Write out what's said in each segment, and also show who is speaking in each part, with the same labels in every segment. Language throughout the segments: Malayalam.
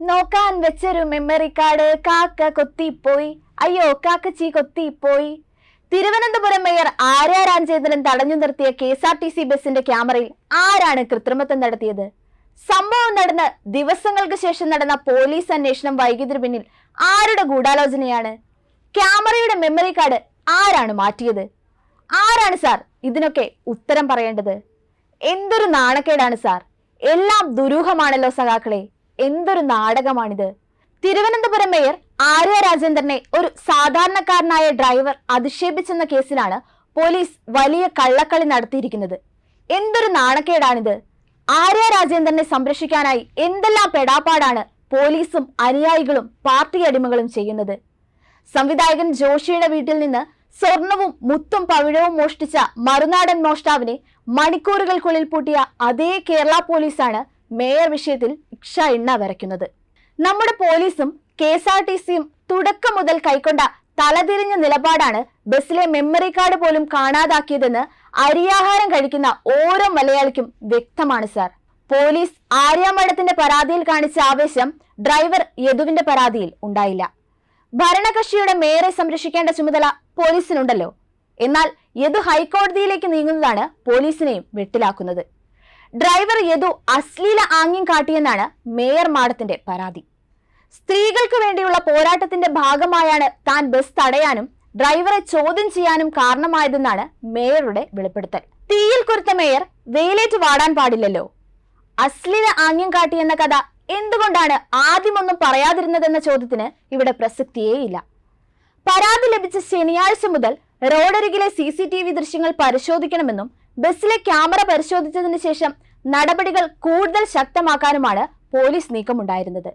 Speaker 1: നോക്കാൻ വെച്ചൊരു മെമ്മറി കാർഡ് കാക്ക കൊത്തിപ്പോയി, അയ്യോ കാക്കച്ചി കൊത്തിപ്പോയി. തിരുവനന്തപുരം മേയർ ആര്യ രാജേന്ദ്രൻ തടഞ്ഞു നിർത്തിയ KSRTC ബസിന്റെ ക്യാമറയിൽ ആരാണ് കൃത്രിമത്വം നടത്തിയത്? സംഭവം നടന്ന് ദിവസങ്ങൾക്ക് ശേഷം നടന്ന പോലീസ് അന്വേഷണം വൈകിയതിനു പിന്നിൽ ആരുടെ ഗൂഢാലോചനയാണ്? ക്യാമറയുടെ മെമ്മറി കാർഡ് ആരാണ് മാറ്റിയത്? ആരാണ് സാർ ഇതിനൊക്കെ ഉത്തരം പറയേണ്ടത്? എന്തൊരു നാണക്കേടാണ് സാർ! എല്ലാം ദുരൂഹമാണല്ലോ സഖാക്കളെ. എന്തൊരു നാടകമാണിത്! തിരുവനന്തപുരം മേയർ ആര്യ രാജേന്ദ്രനെ ഒരു സാധാരണക്കാരനായ ഡ്രൈവർ അധിക്ഷേപിച്ചെന്ന കേസിലാണ് പോലീസ് വലിയ കള്ളക്കളി നടത്തിയിരിക്കുന്നത്. എന്തൊരു നാണക്കേടാണിത്! ആര്യ രാജേന്ദ്രനെ സംരക്ഷിക്കാനായി എന്തെല്ലാം പെടാപ്പാടാണ് പോലീസും അനുയായികളും പാർട്ടി അടിമകളും ചെയ്യുന്നത്. സംവിധായകൻ ജോഷിയുടെ വീട്ടിൽ നിന്ന് സ്വർണവും മുത്തും പവിഴവും മോഷ്ടിച്ച മറുനാടൻ മോഷ്ടാവിനെ മണിക്കൂറുകൾക്കുള്ളിൽ പൂട്ടിയ അതേ കേരള പോലീസാണ് മേയർ വിഷയത്തിൽ ഇക്ഷ എണ്ണ വരയ്ക്കുന്നത്. നമ്മുടെ പോലീസും KSRTCയും തുടക്കം മുതൽ കൈക്കൊണ്ട തലതിരിഞ്ഞ നിലപാടാണ് ബസ്സിലെ മെമ്മറി കാർഡ് പോലും കാണാതാക്കിയതെന്ന് അരിയാഹാരം കഴിക്കുന്ന ഓരോ മലയാളിക്കും വ്യക്തമാണ് സാർ. പോലീസ് ആര്യ മേഡത്തിന്റെ പരാതിയിൽ കാണിച്ച ആവേശം ഡ്രൈവർ യദുവിന്റെ പരാതിയിൽ ഉണ്ടായില്ല. ഭരണകക്ഷിയുടെ മേയറെ സംരക്ഷിക്കേണ്ട ചുമതല പോലീസിനുണ്ടല്ലോ. എന്നാൽ യദു ഹൈക്കോടതിയിലേക്ക് നീങ്ങുന്നതാണ് പോലീസിനെയും വെട്ടിലാക്കുന്നത്. ഡ്രൈവർ യദു അശ്ലീല ആംഗ്യം കാട്ടിയെന്നാണ് മേയർ മാഡത്തിന്റെ പരാതി. സ്ത്രീകൾക്ക് വേണ്ടിയുള്ള പോരാട്ടത്തിന്റെ ഭാഗമായാണ് താൻ ബസ് തടയാനും ഡ്രൈവറെ ചോദ്യം ചെയ്യാനും കാരണമായതെന്നാണ് മേയറുടെ വെളിപ്പെടുത്തൽ. തീയിൽ കുരുത്ത മേയർ വെയിലേറ്റ് വാടാൻ പാടില്ലല്ലോ. അശ്ലീല ആംഗ്യം കാട്ടിയെന്ന കഥ എന്തുകൊണ്ടാണ് ആദ്യമൊന്നും പറയാതിരുന്നതെന്ന ചോദ്യത്തിന് ഇവിടെ പ്രസക്തിയേയില്ല. പരാതി ലഭിച്ച ശനിയാഴ്ച മുതൽ റോഡരികിലെ CCTV ദൃശ്യങ്ങൾ പരിശോധിക്കണമെന്നും ബസ്സിലെ ക്യാമറ പരിശോധിച്ചതിന് ശേഷം നടപടികൾ കൂടുതൽ ശക്തമാക്കാനുമാണ് പോലീസ് നീക്കമുണ്ടായിരുന്നത്.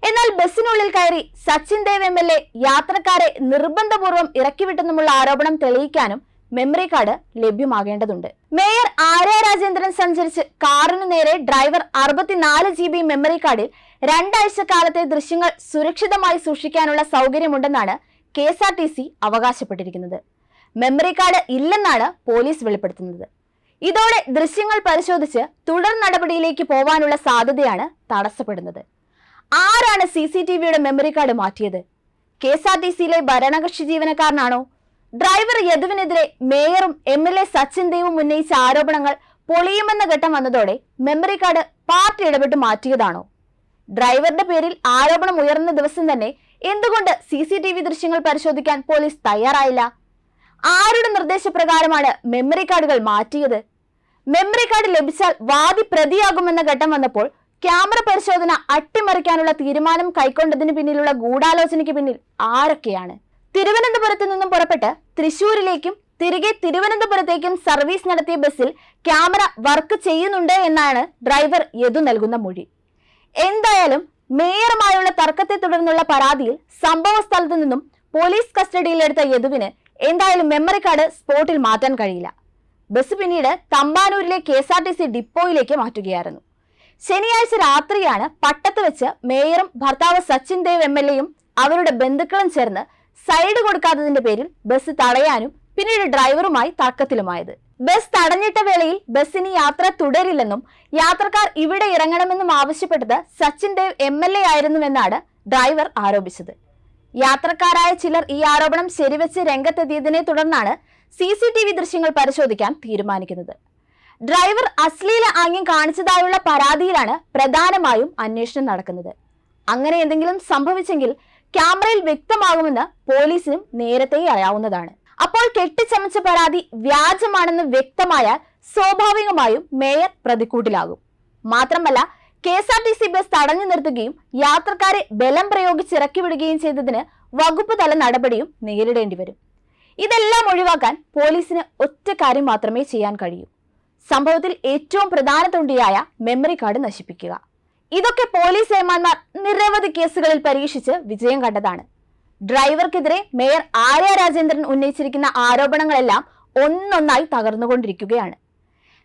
Speaker 1: എന്നാൽ ബസ്സിനുള്ളിൽ കയറി സച്ചിൻ ദേവ് MLA യാത്രക്കാരെ നിർബന്ധപൂർവ്വം ഇറക്കിവിട്ടെന്നുമുള്ള ആരോപണം തെളിയിക്കാനും മെമ്മറി കാർഡ് ലഭ്യമാകേണ്ടതുണ്ട്. മേയർ ആര്യ രാജേന്ദ്രൻ സഞ്ചരിച്ച് കാറിനു നേരെ ഡ്രൈവർ 64 GB മെമ്മറി കാർഡിൽ 2 ആഴ്ച കാലത്തെ ദൃശ്യങ്ങൾ സുരക്ഷിതമായി സൂക്ഷിക്കാനുള്ള സൗകര്യമുണ്ടെന്നാണ് KSRTC അവകാശപ്പെട്ടിരിക്കുന്നത്. മെമ്മറി കാർഡ് ഇല്ലെന്നാണ് പോലീസ് വെളിപ്പെടുത്തുന്നത്. ഇതോടെ ദൃശ്യങ്ങൾ പരിശോധിച്ച് തുടർ നടപടിയിലേക്ക് പോവാനുള്ള സാധ്യതയാണ് തടസ്സപ്പെടുന്നത്. ആരാണ് CCTVയുടെ മെമ്മറി കാർഡ് മാറ്റിയത്? KSRTCയിലെ ഭരണകക്ഷി ജീവനക്കാരനാണോ? ഡ്രൈവർ യദുവിനെതിരെ മേയറും MLA സച്ചിൻ ദേവും ഉന്നയിച്ച ആരോപണങ്ങൾ പൊളിയുമെന്ന ഘട്ടം വന്നതോടെ മെമ്മറി കാർഡ് പാർട്ടി ഇടപെട്ട് മാറ്റിയതാണോ? ഡ്രൈവറുടെ പേരിൽ ആരോപണം ഉയർന്ന ദിവസം തന്നെ എന്തുകൊണ്ട് CCTV ദൃശ്യങ്ങൾ പരിശോധിക്കാൻ പോലീസ് തയ്യാറായില്ല? ആരുടെ നിർദ്ദേശപ്രകാരമാണ് മെമ്മറി കാർഡുകൾ മാറ്റിയത്? മെമ്മറി കാർഡ് ലഭിച്ചാൽ വാദി പ്രതിയാകുമെന്ന ഘട്ടം വന്നപ്പോൾ ക്യാമറ പരിശോധന അട്ടിമറിക്കാനുള്ള തീരുമാനം കൈക്കൊണ്ടതിന് പിന്നിലുള്ള ഗൂഢാലോചനയ്ക്ക് പിന്നിൽ ആരൊക്കെയാണ്? തിരുവനന്തപുരത്ത് നിന്നും പുറപ്പെട്ട് തൃശൂരിലേക്കും തിരികെ തിരുവനന്തപുരത്തേക്കും സർവീസ് നടത്തിയ ബസ്സിൽ ക്യാമറ വർക്ക് ചെയ്യുന്നുണ്ട് എന്നാണ് ഡ്രൈവർ യദു നൽകുന്ന മൊഴി. എന്തായാലും മേയറുമായുള്ള തർക്കത്തെ തുടർന്നുള്ള പരാതിയിൽ സംഭവ സ്ഥലത്തു നിന്നും പോലീസ് കസ്റ്റഡിയിലെടുത്ത യദുവിന് എന്തായാലും മെമ്മറി കാർഡ് സ്പോട്ടിൽ മാറ്റാൻ കഴിയില്ല. ബസ് പിന്നീട് തമ്പാനൂരിലെ KSRTC ഡിപ്പോയിലേക്ക് മാറ്റുകയായിരുന്നു. ശനിയാഴ്ച രാത്രിയാണ് പട്ടത്ത് വെച്ച് മേയറും ഭർത്താവ് സച്ചിൻ ദേവ് MLAയും അവരുടെ ബന്ധുക്കളും ചേർന്ന് സൈഡ് കൊടുക്കാത്തതിന്റെ പേരിൽ ബസ് തടയാനും പിന്നീട് ഡ്രൈവറുമായി തർക്കത്തിലുമായത്. ബസ് തടഞ്ഞിട്ട വേളയിൽ ബസ്സിന് യാത്ര തുടരില്ലെന്നും യാത്രക്കാർ ഇവിടെ ഇറങ്ങണമെന്നും ആവശ്യപ്പെട്ടത് സച്ചിൻ ദേവ് MLA ആയിരുന്നുവെന്നാണ് ഡ്രൈവർ ആരോപിച്ചത്. യാത്രക്കാരായ ചിലർ ഈ ആരോപണം ശരിവെച്ച് രംഗത്തെത്തിയതിനെ തുടർന്നാണ് CCTV ദൃശ്യങ്ങൾ പരിശോധിക്കാൻ തീരുമാനിക്കുന്നത്. ഡ്രൈവർ അശ്ലീല ആംഗ്യം കാണിച്ചതായുള്ള പരാതിയിലാണ് പ്രധാനമായും അന്വേഷണം നടക്കുന്നത്. അങ്ങനെ എന്തെങ്കിലും സംഭവിച്ചെങ്കിൽ ക്യാമറയിൽ വ്യക്തമാകുമെന്ന് പോലീസിനും നേരത്തെ അറിയാവുന്നതാണ്. അപ്പോൾ കെട്ടിച്ചമച്ച പരാതി വ്യാജമാണെന്ന് വ്യക്തമായാൽ സ്വാഭാവികമായും മേയർ പ്രതിക്കൂട്ടിലാകും. മാത്രമല്ല KSRTC ബസ് തടഞ്ഞു നിർത്തുകയും യാത്രക്കാരെ ബലം പ്രയോഗിച്ച് ഇറക്കി വിടുകയും ചെയ്തതിന് വകുപ്പ് തല നടപടിയും നേരിടേണ്ടി വരും. ഇതെല്ലാം ഒഴിവാക്കാൻ പോലീസിന് ഒറ്റ കാര്യം മാത്രമേ ചെയ്യാൻ കഴിയൂ: സംഭവത്തിൽ ഏറ്റവും പ്രധാന തൊണ്ടിയായ മെമ്മറി കാർഡ് നശിപ്പിക്കുക. ഇതൊക്കെ പോലീസ് ഏമാന്മാർ നിരവധി കേസുകളിൽ പരീക്ഷിച്ച് വിജയം കണ്ടതാണ്. ഡ്രൈവർക്കെതിരെ മേയർ ആര്യ രാജേന്ദ്രൻ ഉന്നയിച്ചിരിക്കുന്ന ആരോപണങ്ങളെല്ലാം ഒന്നൊന്നായി തകർന്നുകൊണ്ടിരിക്കുകയാണ്.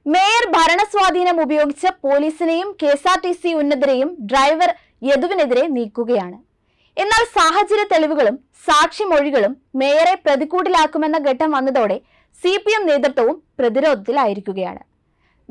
Speaker 1: മേയർ ഭരണസ്വാധീനം ഉപയോഗിച്ച് പോലീസിനെയും KSRTC ഉന്നതരെയും ഡ്രൈവർ യദുവിനെതിരെ നീക്കുകയാണ്. എന്നാൽ സാഹചര്യ തെളിവുകളും സാക്ഷിമൊഴികളും മേയറെ പ്രതിക്കൂട്ടിലാക്കുമെന്ന ഘട്ടം വന്നതോടെ CPM നേതൃത്വവും പ്രതിരോധത്തിലായിരിക്കുകയാണ്.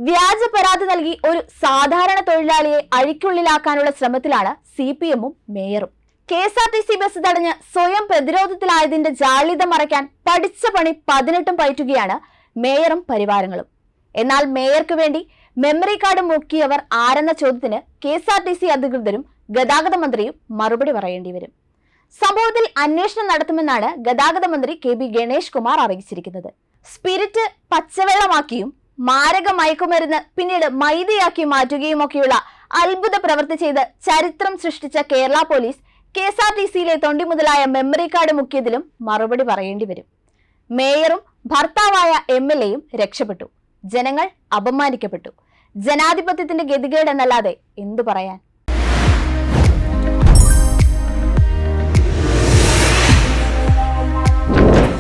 Speaker 1: വ്യാജ പരാതി നൽകി ഒരു സാധാരണ തൊഴിലാളിയെ അഴിക്കുള്ളിലാക്കാനുള്ള ശ്രമത്തിലാണ് CPM-ഉം മേയറും. KSRTC ബസ് തടഞ്ഞ് സ്വയം പ്രതിരോധത്തിലായതിന്റെ ജാള്യത മറയ്ക്കാൻ പഠിച്ച പണി 18 പയറ്റുകയാണ് മേയറും പരിവാരങ്ങളും. എന്നാൽ മേയർക്ക് വേണ്ടി മെമ്മറി കാർഡ് മുക്കിയവർ ആരെന്ന ചോദ്യത്തിന് KSRTC അധികൃതരും ഗതാഗത മന്ത്രിയും മറുപടി പറയേണ്ടി വരും. സംഭവത്തിൽ അന്വേഷണം നടത്തുമെന്നാണ് ഗതാഗത മന്ത്രി KB ഗണേഷ് കുമാർ അറിയിച്ചിരിക്കുന്നത്. സ്പിരിറ്റ് പച്ചവെള്ളമാക്കിയും മാരക മയക്കുമരുന്ന് പിന്നീട് മൈദയാക്കി മാറ്റുകയുമൊക്കെയുള്ള അത്ഭുത പ്രവൃത്തി ചെയ്ത് ചരിത്രം സൃഷ്ടിച്ച കേരള പോലീസ് KSRTC-യിലെ തൊണ്ടി മുതലായ മെമ്മറി കാർഡ് മുക്കിയതിലും മറുപടി പറയേണ്ടി വരും. മേയറും ഭർത്താവായ MLA-യും രക്ഷപ്പെട്ടു. ജനങ്ങൾ അപമാനിക്കപ്പെട്ടു. ജനാധിപത്യത്തിന്റെ ഗതികേടെന്നല്ലാതെ എന്തു പറയാൻ?